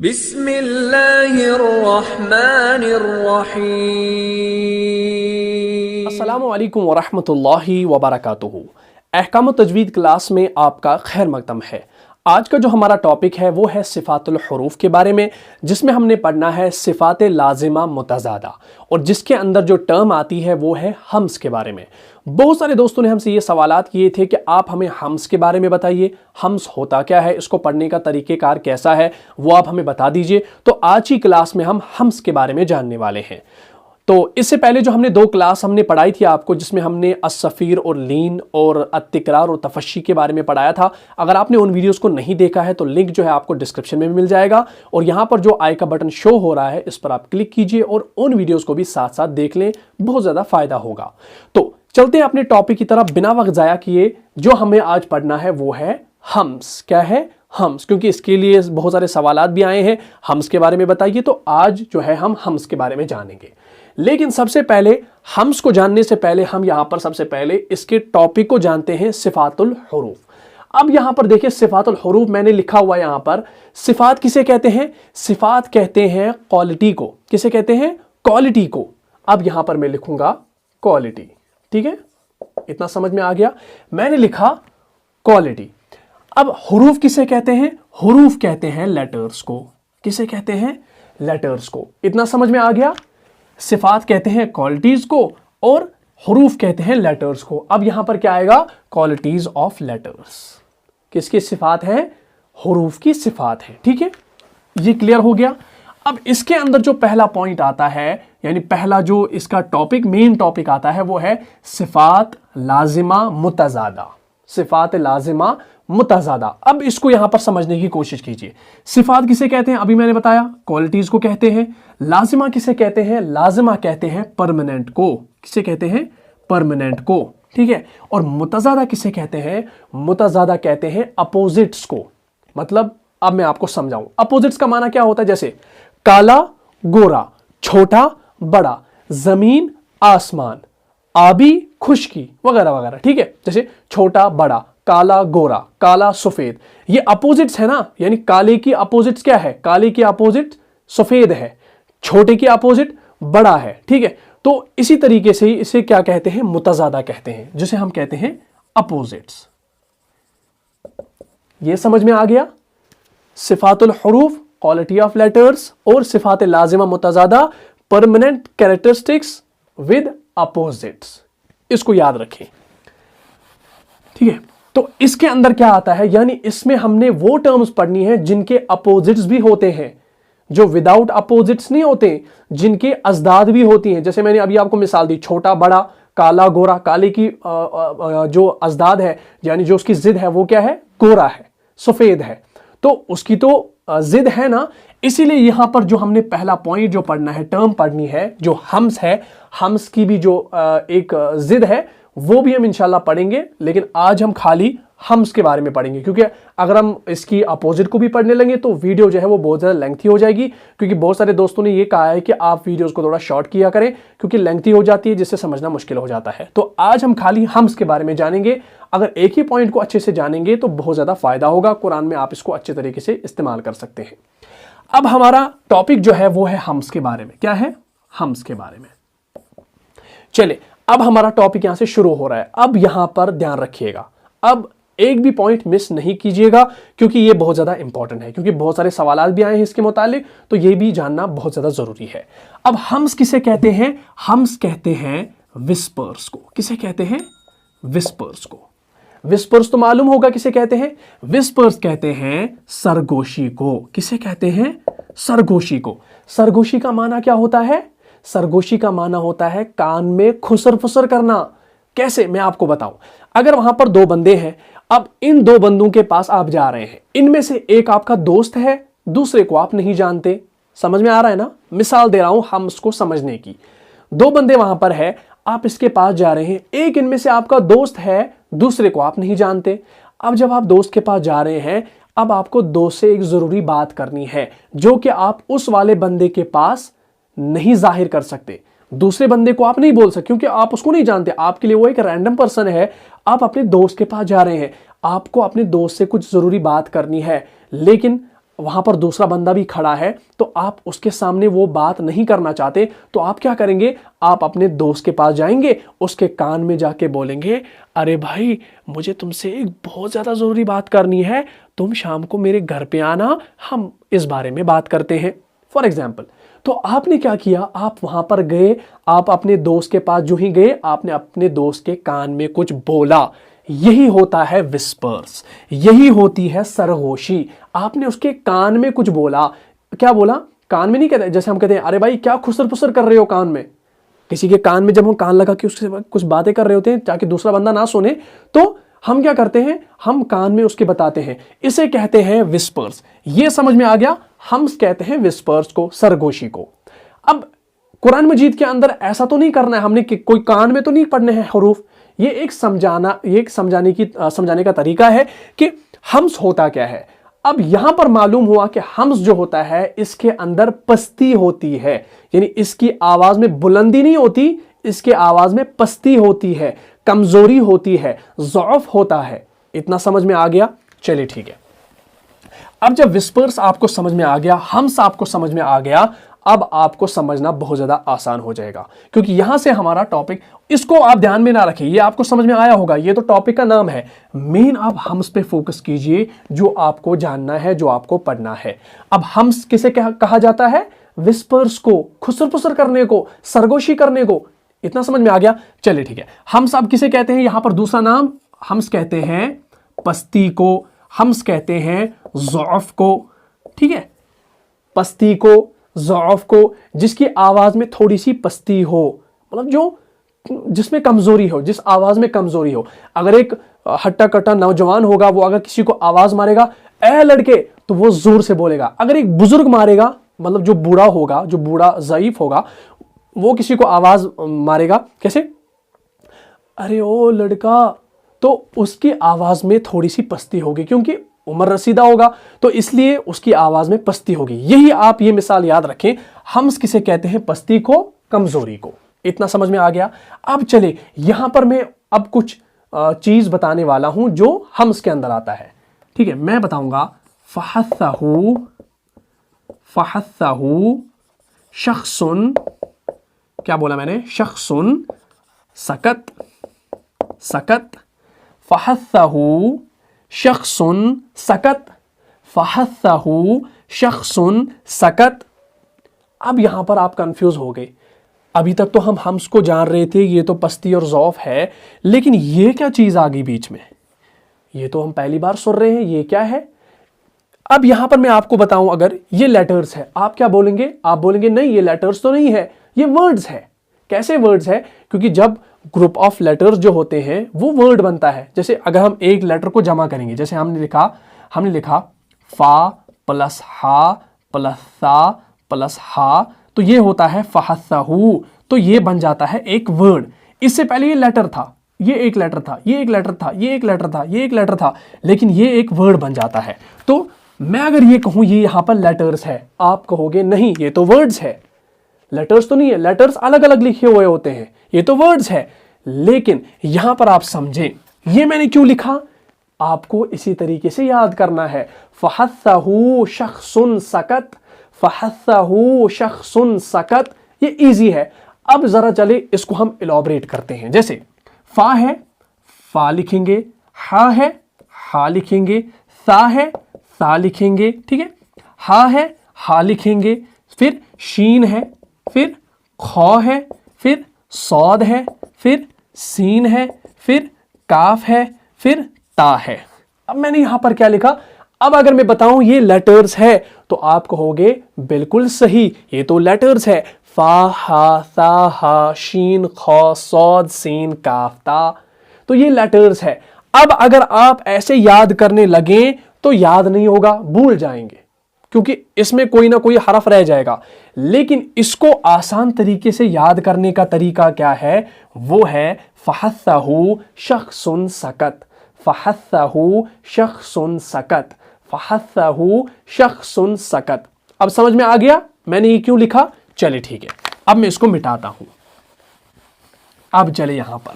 बिस्मिल्लाहिर्रहमानिर्रहीम। अस्सलामु अलैकुम वरहमतुल्लाहि वबरकातुहू। अहकाम तजवीद क्लास में आपका खैर मकदम है। आज का जो हमारा टॉपिक है वो है सिफ़ातुल हुरूफ के बारे में, जिसमें हमने पढ़ना है सिफ़ात लाज़िमा मुतज़ादा, और जिसके अंदर जो टर्म आती है वो है हम्स के बारे में। बहुत सारे दोस्तों ने हमसे ये सवालात किए थे कि आप हमें हम्स के बारे में बताइए, हम्स होता क्या है, इसको पढ़ने का तरीक़ेकार कैसा है, वो आप हमें बता दीजिए। तो आज की क्लास में हम हम्स के बारे में जानने वाले हैं। तो इससे पहले जो हमने दो क्लास हमने पढ़ाई थी आपको, जिसमें हमने अस्सफ़ीर और लीन और अत्तिक्रार और तफ़श्शी के बारे में पढ़ाया था। अगर आपने उन वीडियोस को नहीं देखा है तो लिंक जो है आपको डिस्क्रिप्शन में भी मिल जाएगा, और यहाँ पर जो आई का बटन शो हो रहा है इस पर आप क्लिक कीजिए और उन वीडियोस को भी साथ साथ देख लें, बहुत ज़्यादा फ़ायदा होगा। तो चलते हैं अपने टॉपिक की तरफ बिना वक्त ज़ाया किए। जो हमें आज पढ़ना है वो है हम्स। क्या है हम्स? क्योंकि इसके लिए बहुत सारे सवालात भी आए हैं, हम्स के बारे में बताइए। तो आज जो है हम हम्स के बारे में जानेंगे। लेकिन सबसे पहले हम्स को जानने से पहले हम यहां पर सबसे पहले इसके टॉपिक को जानते हैं, सिफ़ातुल हुरूफ। अब यहां पर देखिए सिफ़ातुल हुरूफ मैंने लिखा हुआ है यहां पर। सिफ़ात किसे कहते हैं? सिफ़ात कहते हैं क्वालिटी को। किसे कहते हैं? क्वालिटी को। अब यहां पर मैं लिखूंगा क्वालिटी। ठीक है, इतना समझ में आ गया। मैंने लिखा क्वालिटी। अब हुरूफ किसे कहते हैं? हुरूफ कहते हैं लेटर्स को। किसे कहते हैं? लेटर्स को। इतना समझ में आ गया। सिफात कहते हैं क्वालिटीज को और हुरूफ कहते हैं लेटर्स को। अब यहां पर क्या आएगा? Qualities of letters. किसकी सिफात है? हुरूफ की सिफात है। ठीक है, ये क्लियर हो गया। अब इसके अंदर जो पहला पॉइंट आता है, यानी पहला जो इसका टॉपिक, मेन टॉपिक आता है, वो है सिफात लाजिमा मुतज़ादा। सिफात लाजिमा मुतज़ादा। अब इसको यहां पर समझने की कोशिश कीजिए। सिफात किसे कहते हैं? अभी मैंने बताया क्वालिटीज को कहते हैं। लाजिमा किसे कहते हैं? लाजिमा कहते हैं परमानेंट को। किसे कहते हैं? परमानेंट को। ठीक है। और मुतज़ादा किसे कहते हैं? मुतज़ादा कहते हैं अपोजिट्स को। मतलब अब मैं आपको समझाऊं, अपोजिट्स का माना क्या होता है? जैसे काला गोरा, छोटा बड़ा, जमीन आसमान, आबी खुश्की, वगैरह वगैरह। ठीक है, जैसे छोटा बड़ा, काला गोरा, काला सफेद, ये अपोजिट्स है ना। यानी काले की अपोजिट्स क्या है? काले की अपोजिट सफेद है, छोटे की अपोजिट बड़ा है। ठीक है, तो इसी तरीके से ही इसे क्या कहते हैं? मुतज़ादा कहते हैं, जिसे हम कहते हैं अपोजिट्स। ये समझ में आ गया। सिफातुल हुरूफ क्वालिटी ऑफ लेटर्स, और सिफात लाजिमा मुतज़ादा परमानेंट कैरेक्टरिस्टिक्स विद अपोजिट्स। इसको याद रखें। ठीक है, तो इसके अंदर क्या आता है? यानी इसमें हमने वो टर्म्स पढ़नी है जिनके अपोजिट्स भी होते हैं, जो विदाउट अपोजिट्स नहीं होते, जिनके अजदाद भी होती हैं। जैसे मैंने अभी आपको मिसाल दी, छोटा बड़ा, काला गोरा। काले की जो अजदाद है, यानी जो उसकी जिद है, वो क्या है? गोरा है, सफेद है। तो उसकी तो जिद है ना। इसीलिए यहां पर जो हमने पहला पॉइंट जो पढ़ना है, टर्म पढ़नी है, जो हम्स है, हम्स की भी जो एक जिद है, वो भी हम इंशाल्लाह पढ़ेंगे। लेकिन आज हम खाली हम्स के बारे में पढ़ेंगे, क्योंकि अगर हम इसकी अपोजिट को भी पढ़ने लगे तो वीडियो जो है वो बहुत ज़्यादा लेंथी हो जाएगी। क्योंकि बहुत सारे दोस्तों ने ये कहा है कि आप वीडियोस को थोड़ा शॉर्ट किया करें, क्योंकि लेंथी हो जाती है, जिससे समझना मुश्किल हो जाता है। तो आज हम खाली हम्स के बारे में जानेंगे। अगर एक ही पॉइंट को अच्छे से जानेंगे तो बहुत ज़्यादा फायदा होगा। कुरान में आप इसको अच्छे तरीके से इस्तेमाल कर सकते हैं। अब हमारा टॉपिक जो है वो है हम्स के बारे में। क्या है? हम्स के बारे में। चले, अब हमारा टॉपिक यहां से शुरू हो रहा है। अब यहां पर ध्यान रखिएगा, अब एक भी पॉइंट मिस नहीं कीजिएगा, क्योंकि ये बहुत ज्यादा इंपॉर्टेंट है। क्योंकि बहुत सारे सवाल भी आए हैं इसके मुतालिक, तो ये भी जानना बहुत ज्यादा जरूरी है। अब हम्स किसे कहते हैं? हम्स कहते हैं विस्पर्स को। किसे कहते हैं? विस्पर्स को। विस्पर्स तो मालूम होगा किसे कहते हैं? विस्पर्स कहते हैं सरगोशी को। किसे कहते हैं? सरगोशी को। सरगोशी का माना क्या होता है? सरगोशी का माना होता है कान में खुसर फुसर करना। कैसे? मैं आपको बताऊं। अगर वहां पर दो बंदे हैं, अब इन दो बंदों के पास आप जा रहे हैं, इनमें से एक आपका दोस्त है, दूसरे को आप नहीं जानते। समझ में आ रहा है ना? मिसाल दे रहा हूं हम उसको समझने की। दो बंदे वहां पर है, आप इसके पास जा रहे हैं, एक इनमें से आपका दोस्त है, दूसरे को आप नहीं जानते। अब जब आप दोस्त के पास जा रहे हैं, अब आपको दोस्त से एक जरूरी बात करनी है, जो कि आप उस वाले बंदे के पास नहीं जाहिर कर सकते। दूसरे बंदे को आप नहीं बोल सकते, क्योंकि आप उसको नहीं जानते। आपके लिए वो एक रैंडम पर्सन है। आप अपने दोस्त के पास जा रहे हैं, आपको अपने दोस्त से कुछ जरूरी बात करनी है, लेकिन वहां पर दूसरा बंदा भी खड़ा है तो आप उसके सामने वो बात नहीं करना चाहते, तो आप क्या करेंगे, आप अपने दोस्त के पास जाएंगे, उसके कान में जाके बोलेंगे, अरे भाई मुझे तुमसे एक बहुत ज़्यादा ज़रूरी बात करनी है, तुम शाम को मेरे घर पे आना, हम इस बारे में बात करते हैं, फॉर एग्जाम्पल। तो आपने क्या किया, आप वहां पर गए, आप अपने दोस्त के पास जो ही गए, आपने अपने दोस्त के कान में कुछ बोला। यही होता है विस्पर्स, यही होती है सरगोशी। आपने उसके कान में कुछ बोला। क्या बोला, कान में नहीं कहते, जैसे हम कहते हैं अरे भाई क्या खुसर फुसर कर रहे हो कान में, किसी के कान में जब हम कान लगा के उससे कुछ बातें कर रहे होते हैं ताकि दूसरा बंदा ना सुने, तो हम क्या करते हैं, हम कान में उसके बताते हैं, इसे कहते हैं विस्पर्स। ये समझ में आ गया, हम कहते हैं विस्पर्स को, सरगोशी को। अब कुरान मजीद के अंदर ऐसा तो नहीं करना है हमने कि कोई कान में तो नहीं पढ़ने हैं हरूफ। ये एक समझाने का तरीका है कि हम्स होता क्या है। अब यहां पर मालूम हुआ कि हम्स जो होता है इसके अंदर पस्ती होती है, यानी इसकी आवाज में बुलंदी नहीं होती, इसके आवाज में पस्ती होती है, कमजोरी होती है, ज़ौफ होता है। इतना समझ में आ गया, चलिए ठीक है। अब जब विस्पर्स आपको समझ में आ गया, हम्स आपको समझ में आ गया, अब आपको समझना बहुत ज्यादा आसान हो जाएगा, क्योंकि यहां से हमारा टॉपिक, इसको आप ध्यान में ना रखिए, ये आपको समझ में आया होगा, ये तो टॉपिक का नाम है। मेन आप हम्स पे फोकस कीजिए, जो आपको जानना है, जो आपको पढ़ना है। अब हम्स किसे कहा जाता है, विस्पर्स को, खुसर फुसर करने को, सरगोशी करने को। इतना समझ में आ गया, चलिए ठीक है। हम्स अब किसे कहते हैं, यहां पर दूसरा नाम, हम्स कहते हैं पस्ती को, हम्स कहते हैं ज़ौफ को, ठीक है, पस्ती को, ज़ौफ को, जिसकी आवाज में थोड़ी सी पस्ती हो, मतलब जो जिसमें कमजोरी हो, जिस आवाज में कमजोरी हो। अगर एक हट्टा कट्टा नौजवान होगा, वो अगर किसी को आवाज मारेगा, ए लड़के, तो वो जोर से बोलेगा। अगर एक बुजुर्ग मारेगा, मतलब जो बूढ़ा होगा, जो बूढ़ा ज़ईफ होगा, वो किसी को आवाज मारेगा कैसे, अरे ओ लड़का, तो उसकी आवाज में थोड़ी सी पस्ती होगी, क्योंकि उम्र रसीदा होगा, तो इसलिए उसकी आवाज में पस्ती होगी। यही आप ये मिसाल याद रखें, हम्स किसे कहते हैं, पस्ती को, कमजोरी को। इतना समझ में आ गया। अब चले, यहां पर मैं अब कुछ चीज बताने वाला हूं जो हम्स के अंदर आता है, ठीक है। मैं बताऊंगा, फहस्सहू, फहस्सहू शख्सुन, क्या बोला मैंने, शख्सुन सकत, सकत, फहस्सहू शख्सुन सकत, फहस्सहू शख्सुन सकत। अब यहां पर आप कंफ्यूज हो गए। अभी तक तो हम हम्स को जान रहे थे, ये तो पस्ती और ज़ौफ है, लेकिन ये क्या चीज आ गई बीच में, ये तो हम पहली बार सुन रहे हैं, ये क्या है। अब यहां पर मैं आपको बताऊं, अगर ये लेटर्स है, आप क्या बोलेंगे, आप बोलेंगे नहीं ये लेटर्स तो नहीं है, ये वर्ड्स है। कैसे वर्ड्स है, क्योंकि जब ग्रुप ऑफ लेटर्स जो होते हैं वो वर्ड बनता है। जैसे अगर हम एक लेटर को जमा करेंगे, जैसे हमने लिखा फा प्लस हा प्लस सा प्लस हा, तो ये होता है फहस्सहू, तो ये बन जाता है एक वर्ड। इससे पहले ये लेटर था, ये एक लेटर था, ये एक लेटर था, ये एक लेटर था, ये एक लेटर था, लेकिन ये एक वर्ड बन जाता है। तो मैं अगर ये कहूं ये यहां पर लेटर्स है, आप कहोगे नहीं ये तो वर्ड्स है, लेटर्स तो नहीं है, लेटर्स अलग अलग लिखे हुए होते हैं, ये तो वर्ड्स है। लेकिन यहां पर आप समझें ये मैंने क्यों लिखा, आपको इसी तरीके से याद करना है। फहस्सहू शख्सुन सकत, फहस्सहू शख्सुन सकत, ये इजी है। अब जरा चले इसको हम इलॉबरेट करते हैं। जैसे फा है, फा लिखेंगे, हा है, हा लिखेंगे, सा है, सा लिखेंगे, ठीक है, हा है, हा लिखेंगे, फिर शीन है, फिर खौ है, फिर सौद है, फिर सीन है, फिर काफ है, फिर ता है। अब मैंने यहां पर क्या लिखा, अब अगर मैं बताऊं ये लेटर्स है, तो आप कहोगे बिल्कुल सही, ये तो लेटर्स है, फा हा सा हा शीन खौ सौद सीन काफ ता, तो ये लेटर्स है। अब अगर आप ऐसे याद करने लगे तो याद नहीं होगा, भूल जाएंगे, क्योंकि इसमें कोई ना कोई हरफ रह जाएगा। लेकिन इसको आसान तरीके से याद करने का तरीका क्या है, वो है फहस्सहू शख्सुन सकत, फहस्सहू शख्सुन सकत, फहस्सहू शख्सुन सकत। अब समझ में आ गया मैंने ये क्यों लिखा। चलिए ठीक है, अब मैं इसको मिटाता हूं। अब चले यहां पर,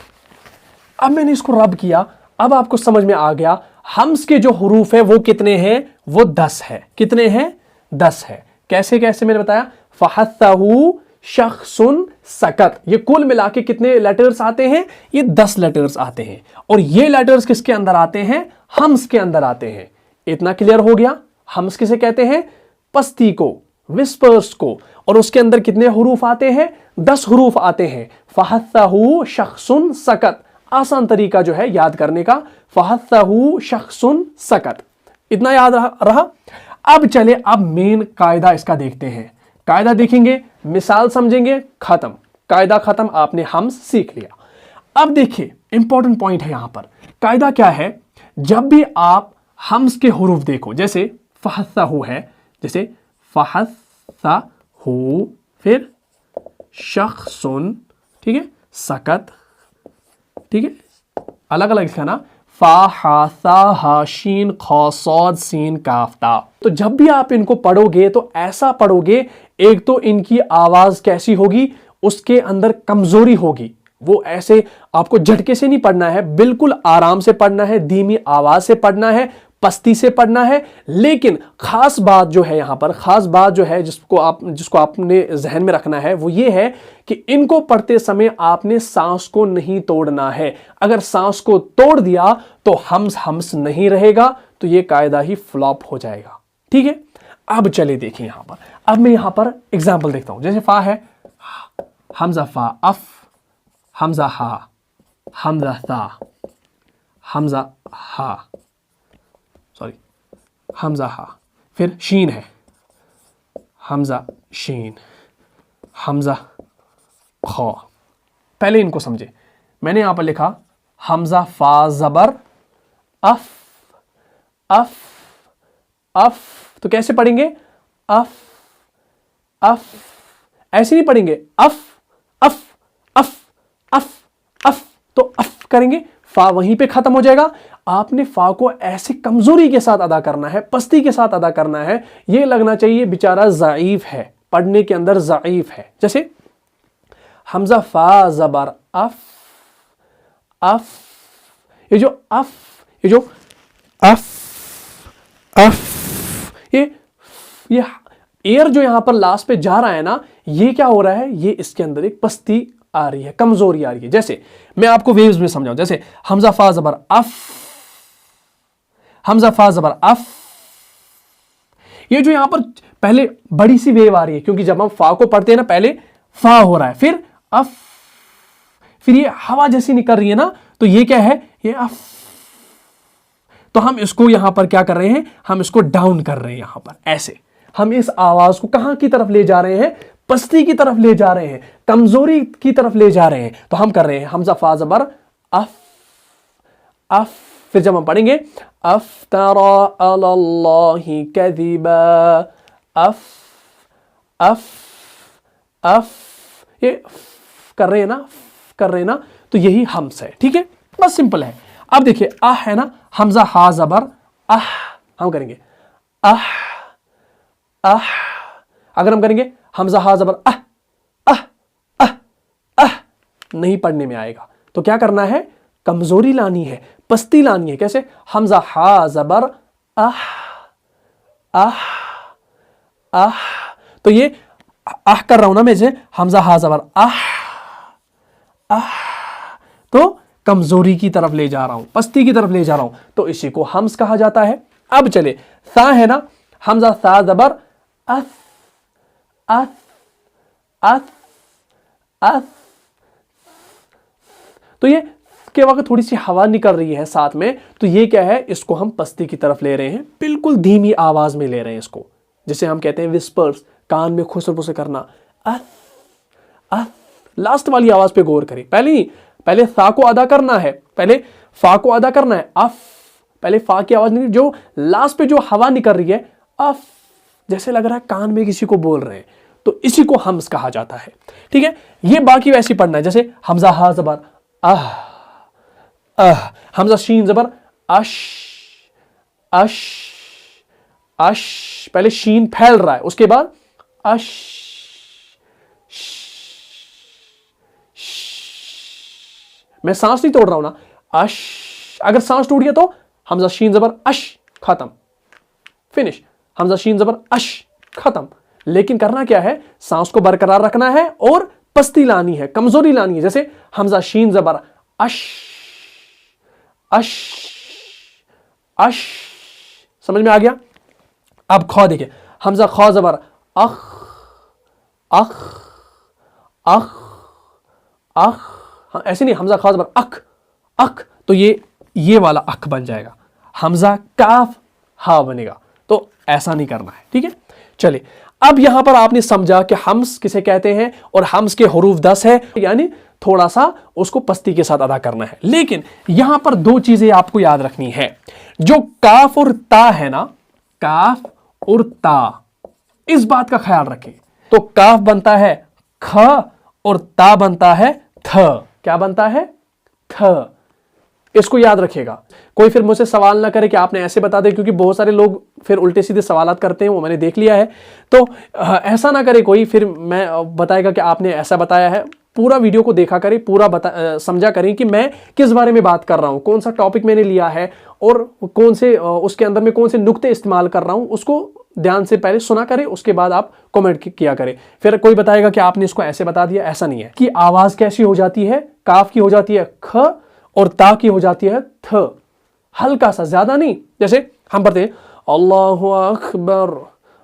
अब मैंने इसको रब किया, अब आपको समझ में आ गया हम्स के जो हुरूफ है वो कितने हैं? वो 10 है। कितने हैं? 10 है। कैसे कैसे मैंने बताया? फहस्सहू शख्सुन सकत, ये कुल मिला के कितने लेटर्स आते हैं? ये 10 लेटर्स आते हैं। और ये लेटर्स किसके अंदर आते हैं? हम्स के अंदर आते हैं। इतना क्लियर हो गया? हम्स किसे कहते हैं? पस्ती को, विस्पर्स को। और उसके अंदर कितने हुरूफ आते हैं? 10 हुरूफ आते हैं। फहस्सहू शख्सुन सकत, आसान तरीका जो है याद करने का, फहस्सहू शख्सुन सकत। इतना याद रहा? अब चले, अब मेन कायदा इसका देखते हैं। कायदा देखेंगे, मिसाल समझेंगे, खत्म। कायदा खत्म, आपने हम्स सीख लिया। अब देखिए इंपॉर्टेंट पॉइंट है यहां पर। कायदा क्या है? जब भी आप हम्स के हुरूफ देखो, जैसे फहस्सहू है, जैसे फहस्सहू, फिर शख्सुन, ठीक है, सकत, ठीक है, अलग अलग इसका ना, फा हा सा हा शीन खौ सौद सीन काफ्ता। तो जब भी आप इनको पढ़ोगे तो ऐसा पढ़ोगे, एक तो इनकी आवाज कैसी होगी, उसके अंदर कमजोरी होगी। वो ऐसे आपको झटके से नहीं पढ़ना है, बिल्कुल आराम से पढ़ना है, धीमी आवाज से पढ़ना है, पस्ती से पढ़ना है। लेकिन खास बात जो है यहां पर, खास बात जो है जिसको आपने जहन में रखना है, वो ये है कि इनको पढ़ते समय आपने सांस को नहीं तोड़ना है। अगर सांस को तोड़ दिया तो हम्स हम्स नहीं रहेगा, तो ये कायदा ही फ्लॉप हो जाएगा। ठीक है, अब चले देखें यहां पर। अब मैं यहां पर एग्जाम्पल देखता हूं। जैसे फा है, हमजा फा अफ, हमजा हा, हमजा सा, हमजा हा, सॉरी हमजा हा, फिर शीन है, हमजा शीन, हमजा खौ। पहले इनको समझे। मैंने यहां पर लिखा हमजा फा जबर अफ, अफ, अफ। तो कैसे पढ़ेंगे? Of, of. ऐसे नहीं पढ़ेंगे, of, of, of, of, of. तो अफ करेंगे, फा वहीं पे खत्म हो जाएगा। आपने फा को ऐसे कमजोरी के साथ अदा करना है, पस्ती के साथ अदा करना है। यह लगना चाहिए बेचारा ज़ईफ है, पढ़ने के अंदर ज़ईफ है। जैसे हमजा फा जबर अफ, अफ। ये जो अफ, ये जो अफ, अफ, ये एयर जो यहां पर लास्ट पे जा रहा है ना, ये क्या हो रहा है? ये इसके अंदर एक पस्ती आ रही है, कमजोरी आ रही है। जैसे मैं आपको वेव्स में समझाऊं, जैसे हमजा फा जबर अफ, हमजा फा जबर अफ। ये जो यहां पर पहले बड़ी सी वेव आ रही है, क्योंकि जब हम फा को पढ़ते हैं ना, पहले फा हो रहा है, फिर अफ, फिर ये हवा जैसी निकल रही है ना, तो ये क्या है? ये अफ। तो हम इसको यहां पर क्या कर रहे हैं? हम इसको डाउन कर रहे हैं। यहां पर ऐसे हम इस आवाज को कहां की तरफ ले जा रहे हैं? पस्ती की तरफ ले जा रहे हैं, कमजोरी की तरफ ले जा रहे हैं। तो हम कर रहे हैं हमजा फा जबर अफ, अफ। फिर जब हम पढ़ेंगे अफ्तरा अलल्लाहि कज़िबा, अफ, अफ, अफ। ये कर रहे हैं ना, कर रहे हैं ना, तो यही हम्स है। ठीक है, बस सिंपल है। अब देखिए आह है ना, हमजा हा जबर आह, हम करेंगे आह, आह। अगर हम करेंगे हमजा हा जबर आह, आह, आह, आह, नहीं पढ़ने में आएगा। तो क्या करना है? कमजोरी लानी है, पस्ती लानी है। कैसे? हमजा हा जबर आह, आह, आह। तो ये आह कर रहा हूं ना मैं, जैसे हमजा हा जबर आह, आह। तो कमजोरी की तरफ ले जा रहा हूं, पस्ती की तरफ ले जा रहा हूं, तो इसी को हम्स कहा जाता है। अब चले, सा है ना, हमजा सा जबर अस, अस, अस, अस। तो ये के वक्त थोड़ी सी हवा निकल रही है साथ में, तो ये क्या है? इसको हम पस्ती की तरफ ले रहे हैं, बिल्कुल धीमी आवाज में ले रहे हैं इसको, जिसे हम कहते हैं विस्पर्स, कान में खुसर-पुसर करना। अस, अस। लास्ट वाली आवाज पे गौर करें। पहले सा को अदा करना है, पहले फा को अदा करना है, अफ। पहले फा की आवाज नहीं, जो लास्ट पे जो हवा निकल रही है, अफ, जैसे लग रहा है कान में किसी को बोल रहे हैं, तो इसी को हम्स कहा जाता है। ठीक है, ये बाकी वैसे पढ़ना है। जैसे हमजा हा जबर आह, आह। हमजा शीन जबर अश, अश, अश। पहले शीन फैल रहा है, उसके बाद अश, मैं सांस नहीं तोड़ रहा हूं ना, अश। अगर सांस टूट गया तो हमजा शीन ज़बर अश, खत्म, फिनिश। हमजा शीन ज़बर अश, खत्म। लेकिन करना क्या है, सांस को बरकरार रखना है और पस्ती लानी है, कमजोरी लानी है। जैसे हमजा शीन ज़बर अश, अश, अश, समझ में आ गया। अब खौ देखिए, हमजा खौ ज़बर अख, अख, अख, अख, हाँ ऐसे नहीं, हमजा खौ ज़बर अख, अख, तो ये वाला अख बन जाएगा। हमजा काफ हा बनेगा, तो ऐसा नहीं करना है, ठीक है। चलिए, अब यहां पर आपने समझा कि हम्स किसे कहते हैं और हम्स के हरूफ 10 है, यानी थोड़ा सा उसको पस्ती के साथ अदा करना है। लेकिन यहां पर दो चीजें आपको याद रखनी है। जो काफ और ता है ना, काफ और ता, इस बात का ख्याल रखें। तो काफ बनता है ख और ता बनता है थ। क्या बनता है? थ। इसको याद रखिएगा। कोई फिर मुझसे सवाल ना करे कि आपने ऐसे बता दे, क्योंकि बहुत सारे लोग फिर उल्टे सीधे सवालात करते हैं, वो मैंने देख लिया है। तो ऐसा ना करे कोई, फिर मैं बताएगा कि आपने ऐसा बताया है। पूरा वीडियो को देखा करें, पूरा समझा करें कि मैं किस बारे में बात कर रहा हूं, कौन सा टॉपिक मैंने लिया है और कौन से उसके अंदर में कौन से नुक्ते इस्तेमाल कर रहा हूं, उसको ध्यान से पहले सुना करें, उसके बाद आप कमेंट किया करें। फिर कोई बताएगा कि आपने इसको ऐसे बता दिया, ऐसा नहीं है। कि आवाज कैसी हो जाती है, काफ की हो जाती है ख और ता की हो जाती है थ, हल्का सा, ज्यादा नहीं। जैसे हम पढ़ते हैं अल्लाहु अकबर,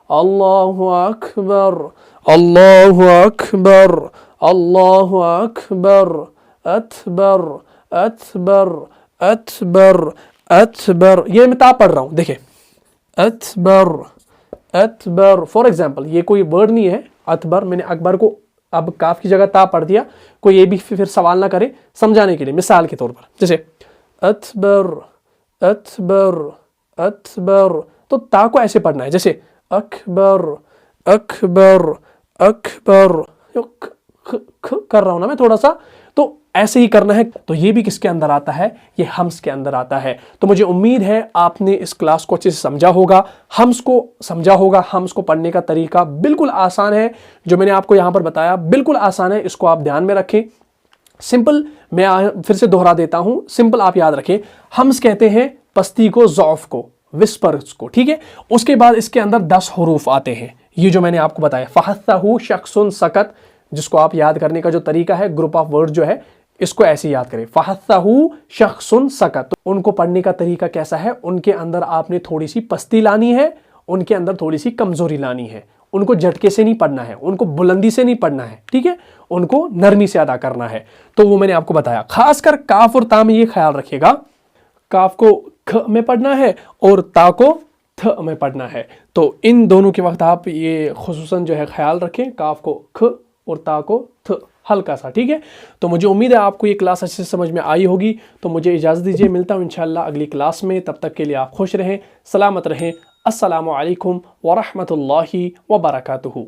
अल्लाहु अकबर, अल्लाहु अकबर, अल्लाहु अकबर, अकबर, अकबर, अकबर, अकबर। ये मैं ता पढ़ रहा हूं, देखिए अकबर, अकबर। फॉर एग्जाम्पल, ये कोई वर्ड नहीं है अकबर, मैंने अकबर को अब काफ की जगह ता पढ़ दिया। कोई ये भी फिर सवाल ना करे, समझाने के लिए, मिसाल के तौर पर। जैसे अकबर, अकबर, अकबर, तो ता को ऐसे पढ़ना है, जैसे अकबर, अकबर, अकबर। कर रहा हूं ना मैं थोड़ा सा, तो ऐसे ही करना है। तो ये भी किसके अंदर आता है? ये हम्स के अंदर आता है। तो मुझे उम्मीद है आपने इस क्लास को अच्छे से समझा होगा, हम्स को समझा होगा। हम्स को पढ़ने का तरीका बिल्कुल आसान है, जो मैंने आपको यहां पर बताया बिल्कुल आसान है। इसको आप ध्यान में रखें। सिंपल, मैं फिर से दोहरा देता हूं, सिंपल आप याद रखें। हम्स कहते हैं पस्ती को, ज़ौफ को, विस्पर्स को, ठीक है। उसके बाद इसके अंदर 10 हरूफ आते हैं, ये जो मैंने आपको बताया। फहस्सहु शख्सुन सकत, जिसको आप याद करने का जो तरीका है, ग्रुप ऑफ वर्ड जो है, इसको ऐसे याद करें। फहस्सहु शख्सुन सकत। तो उनको पढ़ने का तरीका कैसा है? उनके अंदर आपने थोड़ी सी पस्ती लानी है, उनके अंदर थोड़ी सी कमजोरी लानी है। उनको झटके से नहीं पढ़ना है, उनको बुलंदी से नहीं पढ़ना है, ठीक है। उनको नरमी से अदा करना है। तो वो मैंने आपको बताया। खासकर काफ और ता में ये ख्याल रखिएगा, काफ को ख में पढ़ना है और ता को थ में पढ़ना है। तो इन दोनों के वक्त आप ये खुसूसन जो है ख्याल रखें, काफ को ख और ता को थ, हल्का सा, ठीक है। तो मुझे उम्मीद है आपको ये क्लास अच्छे से समझ में आई होगी। तो मुझे इजाज़त दीजिए, मिलता हूँ इंशाअल्लाह अगली क्लास में। तब तक के लिए आप खुश रहें, सलामत रहें। अस्सलामु अलैकुम व रहमतुल्लाहि व बरकातुहू।